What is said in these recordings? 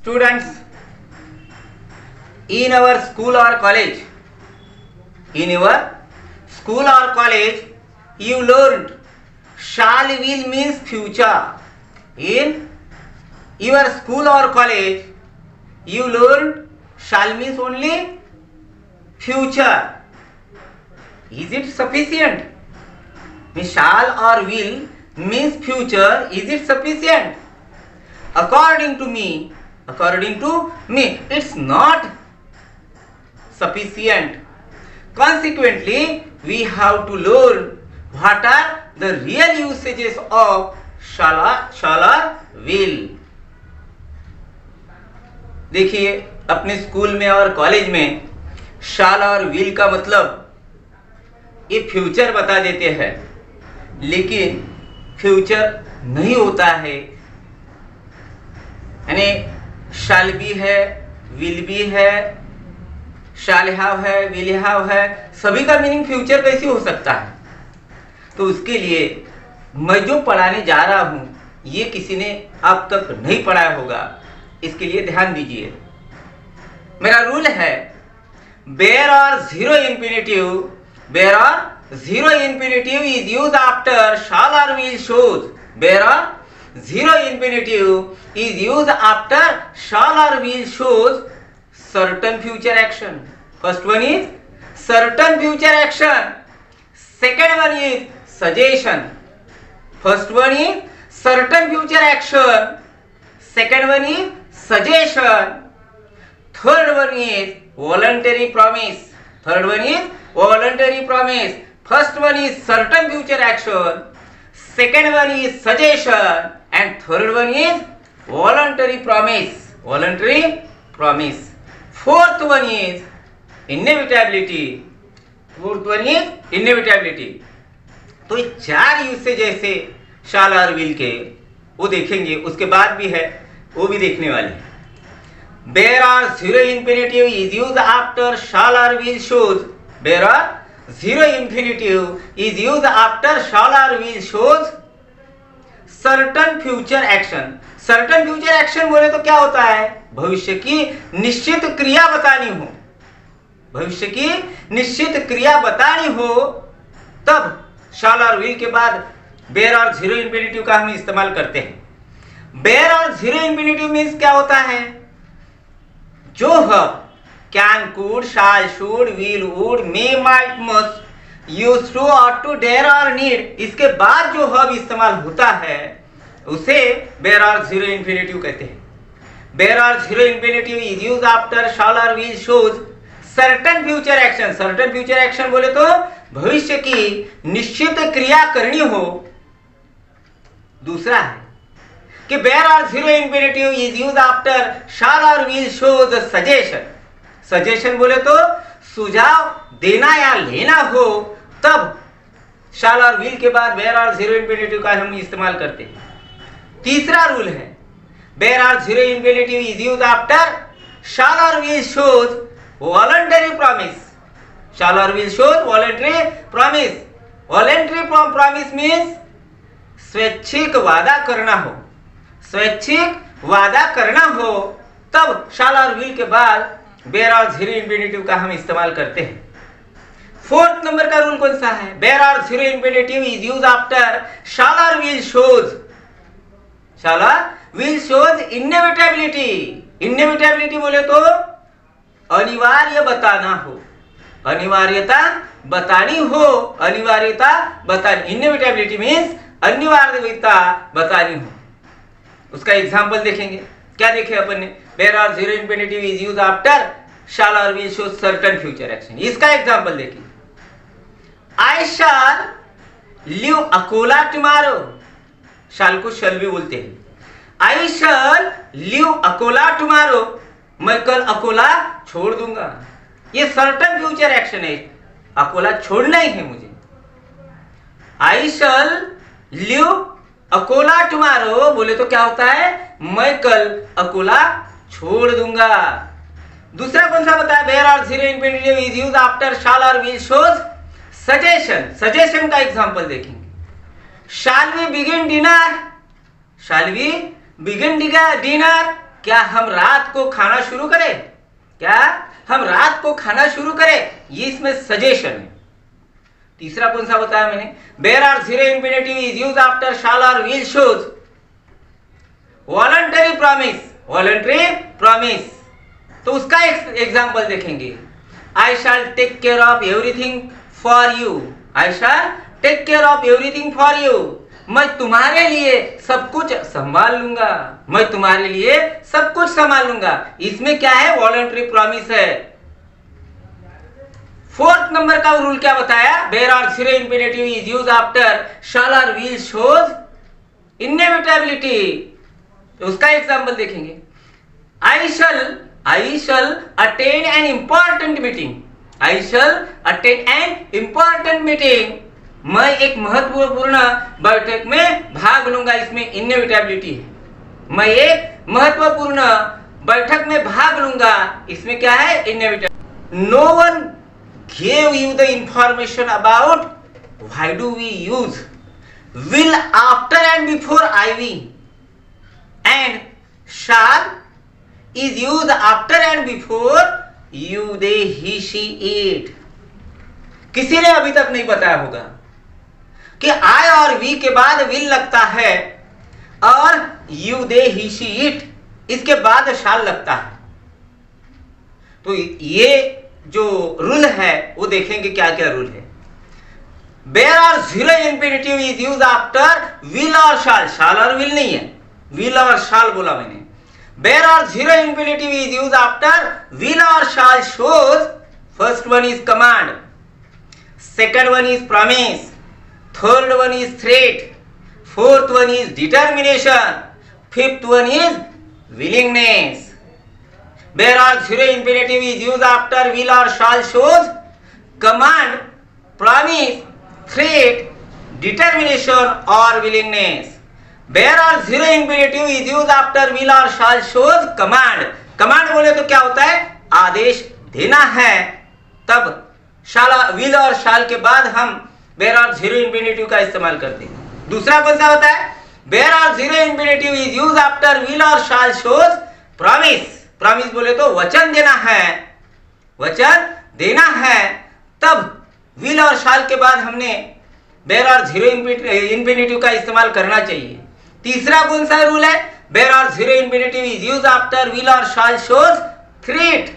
Students, in our school or college, you learned shall will means future. In your school or college, you learned shall means only future. Is it sufficient? Shall or will means future. Is it sufficient? According to me, it's not sufficient. Consequently, we have to learn what are the real usages of shall or will. देखिए, अपने school में और college में शाल और will का मतलब ये future बता देते हैं, लेकिन फ्यूचर नहीं होता है। यानी शाल भी है, विल भी है, शाल हैव है, विल हैव है, सभी का मीनिंग फ्यूचर कैसे हो सकता है? तो उसके लिए मैं जो पढ़ाने जा रहा हूं ये किसी ने अब तक नहीं पढ़ाया होगा, इसके लिए ध्यान दीजिए। मेरा रूल है बेयर और zero infinitive is use after shall और विल शोज। बेयर और zero infinitive is use after shall और will shows certain future action. First one is certain future action. Second one is suggestion. First one is certain future action. Second one is suggestion. Third one is voluntary promise. First one is certain future action. Second one is suggestion. And third one is voluntary promise. Fourth one is inevitability. तो ये चार usage ऐसे शाल और will के वो देखेंगे, उसके बाद भी है वो भी देखने वाले हैं। बेयर और zero infinitive is use after shall और विल शोज। बेयर और zero infinitive is use after shall और will shows certain future action. Certain future action बोले तो क्या होता है? भविष्य की निश्चित क्रिया बतानी हो, तब शाल और विल के बाद बेयर और जीरो इंफिनिटिव का हम इस्तेमाल करते हैं। बेयर और जीरो इंफिनिटिव मीन्स क्या होता है? जो हब can, could, shall, should, will, would, may, might, must, used to, ought to, dare और नीड, इसके बाद जो हब इस्तेमाल होता है उसे बेयर और जीरो इंफिनिटिव कहते हैं। बेयर और zero infinitive is use after shall और will shows certain future action. Certain future action बोले तो भविष्य की निश्चित क्रिया करनी हो। दूसरा है कि बेयर और zero infinitive is use after shall और विल शोज सजेशन। सजेशन बोले तो सुझाव देना या लेना हो, तब शाल और विल के बाद बेयर और जीरो इंफिनिटिव का हम इस्तेमाल करते हैं। तीसरा रूल है बेयर और zero infinitive is use after shall और will shows voluntary promise. Shall और will shows voluntary promise. Voluntary promise means स्वैच्छिक वादा करना हो, तब शाल और विल के बाद बेयर और जीरो इंफिनिटिव का हम इस्तेमाल करते हैं। फोर्थ नंबर का रूल कौन सा है? बेयर और zero infinitive is use after shall और विल शोज। शाल और विल शोज इनएविटेबिलिटी। इनएविटेबिलिटी बोले तो अनिवार्य बताना हो, अनिवार्यता बतानी हो, इनएविटेबिलिटी मीन्स अनिवार्यता बतानी हो। उसका एग्जाम्पल देखेंगे। क्या देखे अपन ने? बेयर और zero infinitive is use after shall और will shows certain future action. इसका एग्जाम्पल देखिए। I shall live Akola tomorrow. Shall को शल भी बोलते हैं। I shall live Akola tomorrow, मैं कल अकोला छोड़ दूंगा। ये सर्टेन फ्यूचर एक्शन है, अकोला छोड़ना ही है मुझे। आई शल लिव अकोला टुमारो बोले तो क्या होता है? मैं कल अकोला छोड़ दूंगा। दूसरा कौन सा बताया? बेयर और zero infinitive is use after shall और विल शोज सजेशन। सजेशन का एग्जांपल देखेंगे। Shall we begin dinner. Shall we begin dinner क्या हम रात को खाना शुरू करें? क्या हम रात को खाना शुरू करें? ये इसमें सजेशन है। तीसरा कौन सा बताया मैंने? Bare or zero infinitive is use after shall और will shows voluntary promise. Voluntary promise, तो उसका एग्जाम्पल देखेंगे। I shall take care of everything for you. I shall take care of everything for you. मैं तुम्हारे लिए सब कुछ संभाल लूंगा। मैं तुम्हारे लिए सब कुछ संभाल लूंगा। इसमें क्या है? वॉलंटरी प्रॉमिस है। फोर्थ नंबर का रूल क्या बताया? Bare or zero infinitive is use after shall और विल शोज इनएविटेबिलिटी। तो उसका एग्जांपल देखेंगे। I shall attend an important meeting. I shall attend an important meeting. मैं एक महत्वपूर्ण बैठक में भाग लूंगा। इसमें इनएविटेबिलिटी है। मैं एक महत्वपूर्ण बैठक में भाग लूंगा। इसमें क्या है? Inevitability. No one gave you the information about why do we use will after and before IV, and shall is used after and before you, they, he, she, it. किसी ने अभी तक नहीं बताया होगा कि I और we के बाद will लगता है और you, they, he, she, it इसके बाद shall लगता है। तो ये जो रूल है वो देखेंगे क्या क्या रूल है। Where are zero infinitive is used after will और shall। shall और will नहीं है, will और shall बोला मैंने। Where are zero infinitive is used after will or shall shows first one is command, second one is promise, third one is threat, fourth one is determination, fifth one is willingness. Where are zero infinitive is used after will or shall shows command, promise, threat, determination or willingness. Where are zero infinitive is used after will or shall shows command. Command बोले तो क्या होता है? आदेश देना है। तब shall, will और shall के बाद हम where are zero infinitive का इस्तेमाल करते हैं। दूसरा कौन सा होता है? Where are zero infinitive is used after will or shall shows promise. promise बोले तो वचन देना है, वचन देना है। तब will और shall के बाद हमने where are zero infinitive का इस्तेमाल करना चाहिए। तीसरा कौन सा रूल है? Where are zero infinitive is used after will or shall shows threat.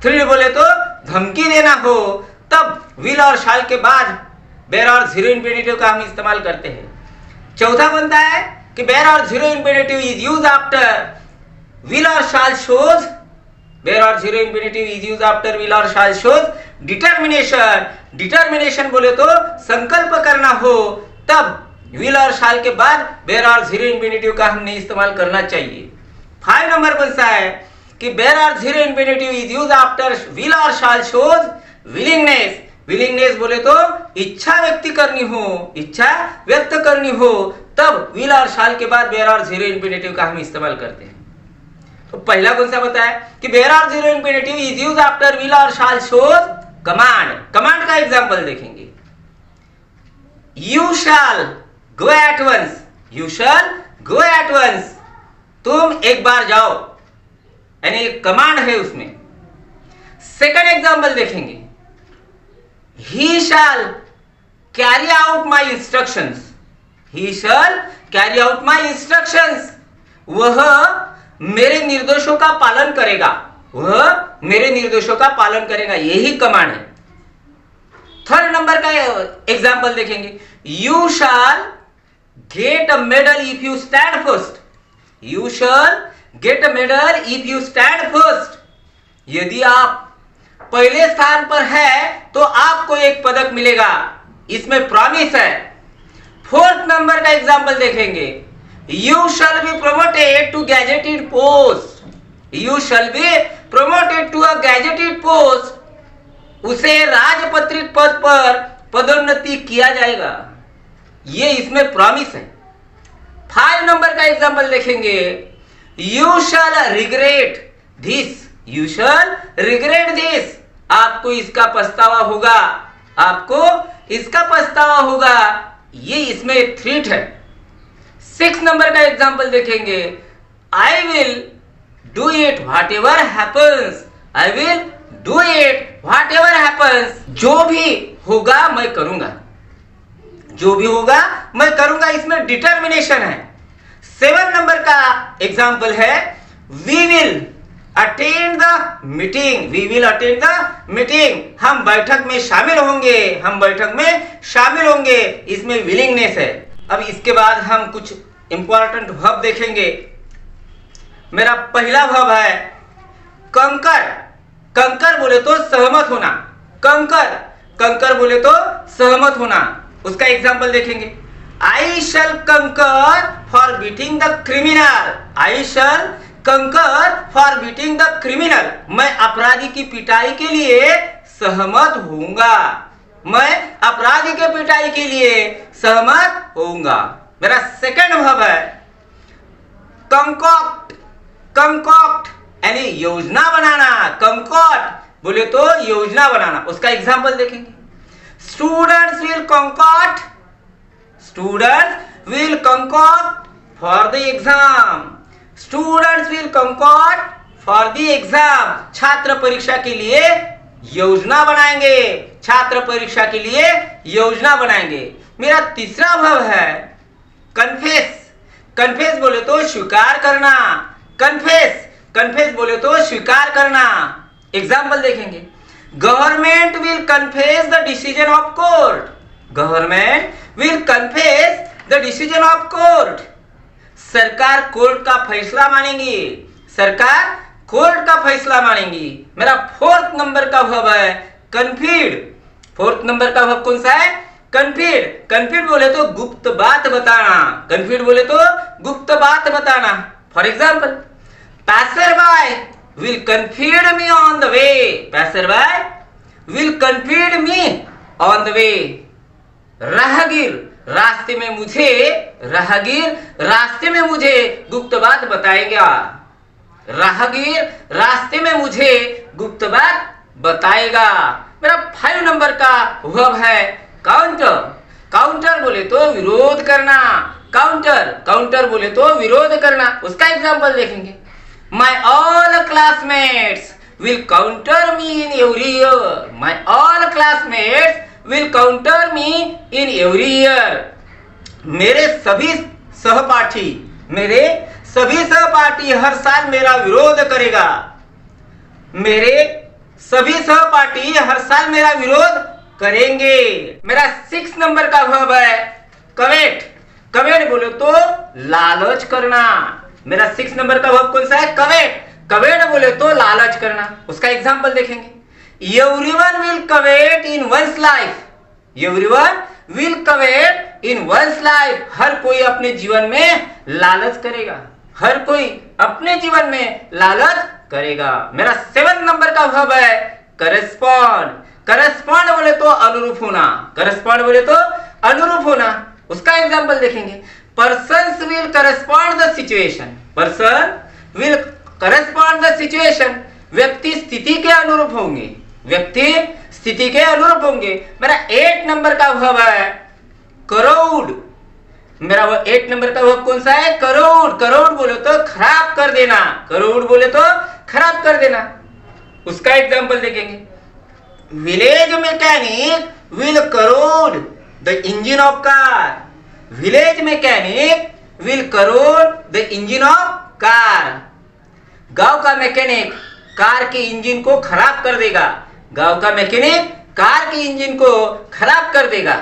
threat बोले तो धमकी देना हो, तब will और shall के बाद where are zero infinitive का हम इस्तेमाल करते हैं। चौथा बनता है कि where are zero infinitive is used after will or shall shows, where are zero infinitive is used after will or shall shows determination. determination बोले तो संकल्प करना हो, तब will और shall के बाद where are zero infinitive का हमने इस्तेमाल करना चाहिए। 5 नंबर कौन सा है कि where are zero infinitive is used after will or shall shows willingness. willingness बोले तो इच्छा व्यक्त करनी हो, इच्छा व्यक्त करनी हो, तब will और shall के बाद where are zero infinitive का हम इस्तेमाल करते हैं। तो पहला कौन सा बताया कि where are zero infinitive is used after will or shall shows command. command का एग्जांपल देखेंगे। You shall go at once. You shall go at once. तुम एक बार जाओ, यानी कमांड है उसमें। सेकंड एग्जांपल देखेंगे। He shall carry out my instructions. He shall carry out my instructions. वह मेरे निर्देशों का पालन करेगा। वह मेरे निर्देशों का पालन करेगा, यही कमांड है। थर्ड नंबर का एग्जांपल देखेंगे। You shall get a medal if you stand first. You shall get a medal if you stand first. यदि आप पहले स्थान पर है तो आपको एक पदक मिलेगा, इसमें प्रॉमिस है। फोर्थ नंबर का एग्जांपल देखेंगे। You shall be promoted to gazetted post. You shall be promoted to a gazetted post. उसे राजपत्रित पद पर पदोन्नति किया जाएगा, ये इसमें प्रॉमिस है। 5 नंबर का एग्जांपल देखेंगे। You shall regret this. You shall regret this. आपको इसका पछतावा होगा, आपको इसका पछतावा होगा, ये इसमें थ्रेट है। 6 नंबर का एग्जांपल देखेंगे। I will do it whatever happens. I will do it whatever happens. जो भी होगा मैं करूंगा, जो भी होगा मैं करूंगा, इसमें डिटर्मिनेशन है। 7 नंबर का एग्जाम्पल है we will attend the meeting. We will attend the meeting. हम बैठक में शामिल होंगे, हम बैठक में शामिल होंगे, इसमें विलिंगनेस है। अब इसके बाद हम कुछ इंपॉर्टेंट वर्ब देखेंगे। मेरा पहला वर्ब है कंकर। कंकर बोले तो सहमत होना, कंकर, कंकर बोले तो सहमत होना। उसका एग्जाम्पल देखेंगे, आई शैल कंकर फॉर बीटिंग द क्रिमिनल। आई शैल कंकर फॉर बीटिंग द क्रिमिनल। मैं अपराधी की पिटाई के लिए सहमत होऊंगा, मैं अपराधी के पिटाई के लिए सहमत होऊंगा। मेरा सेकंड वर्ब है कंकॉक्ट। कंकॉक्ट यानी योजना बनाना, कंकॉक्ट बोले तो योजना बनाना। उसका एग्जाम्पल देखेंगे, students will concoct, students will concoct for the exam. Students will concoct for the exam. छात्र परीक्षा के लिए योजना बनाएंगे, छात्र परीक्षा के लिए योजना बनाएंगे। मेरा तीसरा वर्ब है कन्फेस। कन्फेस बोले तो स्वीकार करना, कन्फेस, कन्फेस बोले तो स्वीकार करना। एग्जाम्पल देखेंगे, government will confess the decision of court. Government will confess the decision of court. सरकार कोर्ट का फैसला मानेंगी, सरकार कोर्ट का फैसला मानेंगी। मेरा 4th नंबर का वर्ब है कन्फीड। 4th नंबर का वर्ब कौन सा है? कन्फीड। कन्फीड बोले तो गुप्त बात बताना, कन्फीड बोले तो गुप्त बात बताना। For example, passer by will confide me on the way. Passer by will confide me on the way. राहगीर रास्ते में मुझे, राहगीर रास्ते में मुझे गुप्त बात बताएगा। राहगीर रास्ते में मुझे गुप्त बात बताएगा। मेरा 5 नंबर का वर्ब है काउंटर। काउंटर बोले तो विरोध करना, काउंटर, काउंटर बोले तो विरोध करना। उसका एग्जाम्पल देखेंगे, my all classmates will counter me in every year. My all classmates will counter me in every year. मेरे सभी सहपाठी, मेरे सभी सहपाठी हर साल मेरा विरोध करेगा। मेरे सभी सहपाठी हर साल मेरा विरोध करेंगे। मेरा 6 नंबर का वर्ब है कवेट। कवेट बोले तो लालच करना। मेरा 6 नंबर का वर्ब कौन सा है? कवेट। कवेट बोले तो लालच करना। उसका एग्जाम्पल देखेंगे, everyone will covet in one's life. Everyone will covet in one's life. हर कोई अपने जीवन में लालच करेगा, हर कोई अपने जीवन में लालच करेगा। मेरा 7 नंबर का वर्ब है करस्पॉन्ड। करस्पॉन्ड बोले तो अनुरूप होना, करस्पॉन्ड बोले तो अनुरूप होना। उसका एग्जाम्पल देखेंगे, persons will correspond the situation. Person will correspond the situation. व्यक्ति स्थिति के अनुरूप होंगे, व्यक्ति स्थिति के अनुरूप होंगे। मेरा 8 नंबर का वर्ब है करोड़। मेरा वो 8 नंबर का वर्ब कौन सा है? करोड़। करोड़ बोले तो खराब कर देना, करोड़ बोले तो खराब कर देना। उसका एग्जाम्पल देखेंगे, village mechanic will crore the engine of car. Village mechanic will crore the engine of car. गांव का मैकेनिक कार के इंजन को खराब कर देगा। गांव का मैकेनिक कार के इंजन को खराब कर देगा।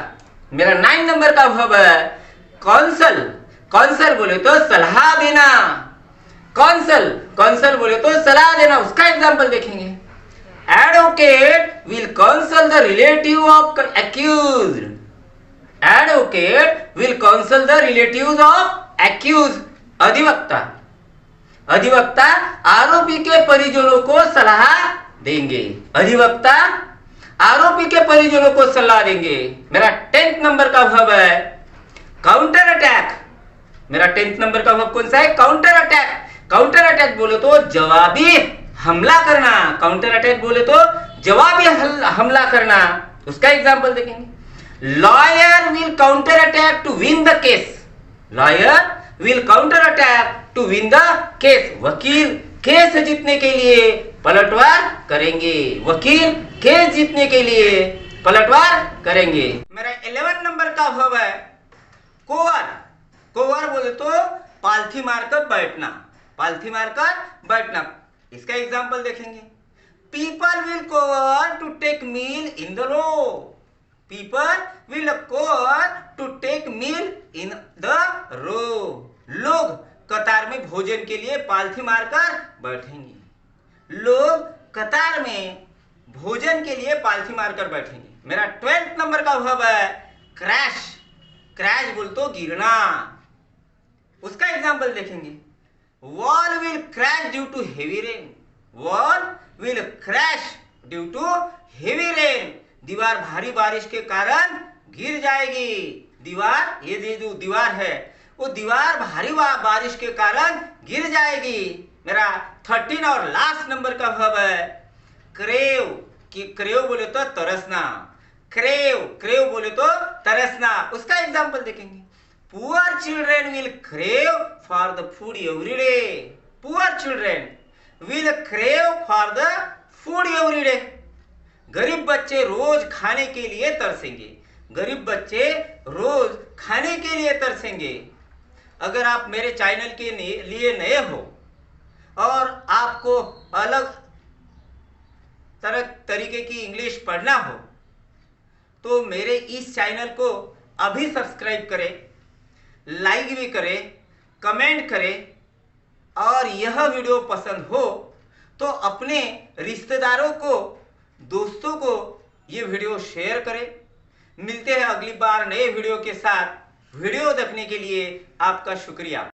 मेरा 9 नंबर का वर्ब है काउंसल। काउंसल बोले तो सलाह देना, काउंसल, काउंसल बोले तो सलाह देना। उसका एग्जाम्पल देखेंगे, advocate will counsel the relative of accused. Advocate will counsel the relatives of accused. अधिवक्ता, अधिवक्ता आरोपी के परिजनों को सलाह देंगे। अधिवक्ता आरोपी के परिजनों को सलाह देंगे। मेरा 10th नंबर का वर्ब है काउंटर अटैक। मेरा 10th नंबर का वर्ब कौन सा है? Counter attack. काउंटर अटैक बोले तो जवाबी हमला करना, काउंटर अटैक बोले तो जवाबी हमला करना। उसका एग्जाम्पल देखेंगे, lawyer will counter attack to win the case. Lawyer will counter attack to win the case. वकील केस जीतने के लिए पलटवार करेंगे। वकील केस जीतने के लिए पलटवार करेंगे। मेरा 11 नंबर का वर्ब है कोवर। कोवर बोले तो पालथी मारकर बैठना, पालथी मारकर बैठना। इसका एग्जांपल देखेंगे। People will cower to take meal in the row. People will cower to take meal in the row. लोग कतार में भोजन के लिए पालथी मारकर बैठेंगे। लोग कतार में भोजन के लिए पालथी मारकर बैठेंगे। मेरा 12 नंबर का वर्ब है क्रैश। क्रैश बोल तो गिरना। उसका एग्जांपल देखेंगे। Wall will crash due to heavy rain. Wall will crash due to heavy rain. दीवार भारी बारिश के कारण गिर जाएगी। दीवार, ये जो दीवार है वो दीवार भारी बारिश के कारण गिर जाएगी। मेरा 13 और लास्ट नंबर का वर्ब है क्रेव। कि क्रेव बोले तो तरसना। क्रेव, क्रेव बोले तो तरसना। उसका एग्जांपल देखेंगे। Poor children will crave for the food every day. Poor children will crave for the food every day. गरीब बच्चे रोज खाने के लिए तरसेंगे। गरीब बच्चे रोज खाने के लिए तरसेंगे। अगर आप मेरे चैनल के लिए नए हो और आपको अलग तरह तरीके की इंग्लिश पढ़ना हो तो मेरे इस चैनल को अभी सब्सक्राइब करें, लाइक भी करें, कमेंट करें और यह वीडियो पसंद हो तो अपने रिश्तेदारों को, दोस्तों को ये वीडियो शेयर करें। मिलते हैं अगली बार नए वीडियो के साथ। वीडियो देखने के लिए आपका शुक्रिया।